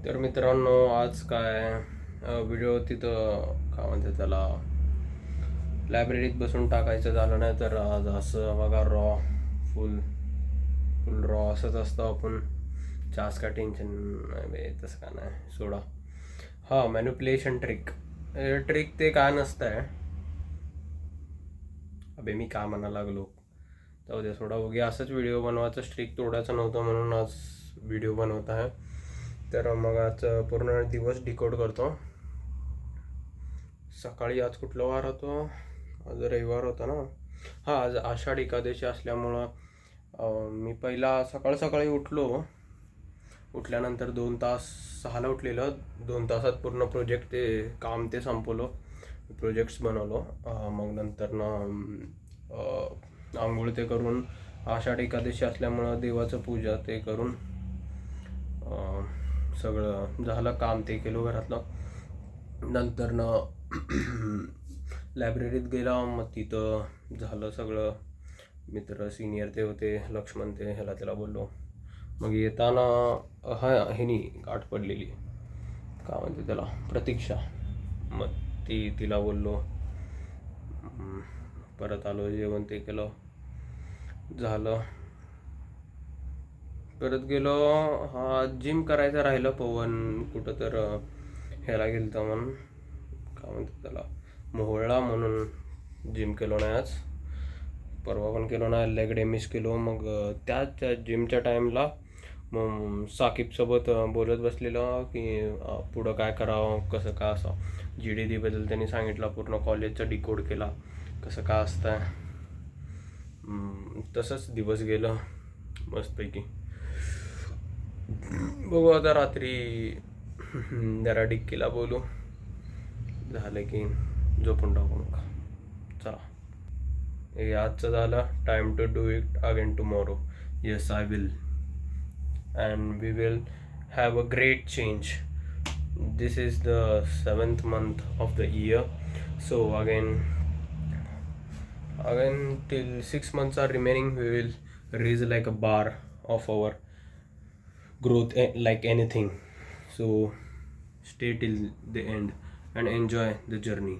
तर मित्रांनो, आज काय व्हिडिओ तिथं काय म्हणते त्याला लायब्ररीत बसून टाकायचं झालं नाही, तर आज असं बघा फुल फुल रॉ असंच असतं. आपण जास्त काय टेन्शन नाही बे, तसं काय नाही सोडा. हां, मॅन्युप्युलेशन ट्रिक ते काय नसतंय. अबे मी काय म्हणायला लागलो, जाऊ दे सोडा. उगी असंच व्हिडिओ बनवायचं, स्ट्रिक तोडायचं नव्हतं म्हणून आज व्हिडिओ बनवत आहे. तर मग आज पूर्ण दिवस डिकोड करतो. सकाळी आज कुठला वार होतो? आज रविवार होता ना. हां, आज आषाढ एकादशी असल्यामुळं मी पहिला सकाळ सकाळी उठल्यानंतर 2 तास 6ला उठलेलं. 2 तासात पूर्ण प्रोजेक्ट ते संपवलं. प्रोजेक्ट्स बनवलो. मग नंतर ना आंघोळ ते करून, आषाढ एकादशी असल्यामुळं देवाचं पूजा ते करून सगळं झालं. काम ते केलं घरातलं. नंतर ना लायब्ररीत गेला. मग तिथं झालं सगळं. मित्र सिनियर ते होते, लक्ष्मण ते, ह्याला त्याला बोललो. मग येताना ह्यानी गाठ पडलेली, काय म्हणते त्याला, प्रतीक्षा. मग तिला बोललो. परत आलो, जेवण ते केलं, झालं. परत गेलो. हा, जिम करायचं राहिलं. पवन कुठं तर ह्याला गेलं तर म्हणून, काय म्हणतात त्याला, मोहोळला, म्हणून जिम केलो नाही आज. परवा पण केलो नाही, लेग डे मिस केलो. मग त्याच जिमच्या टाईमला मग साकीबसोबत बोलत बसलेलं की पुढं काय करावं, कसं काय असं. GDDबद्दल त्यांनी सांगितलं, पूर्ण कॉलेजचा डिकोड केला कसं काय असतं. तसंच दिवस गेलं मस्तपैकी. बघू आता रात्री जरा डिक्कीला बोलू, झालं की झोपून टाकू. मग चला, हे आजचं झालं. Time to do it again tomorrow. Yes, I will. And we will have a great change. This is the 7th month of the year, so again till 6 months are remaining, we will raise like a bar of our growth, like anything. So stay till the end and enjoy the journey.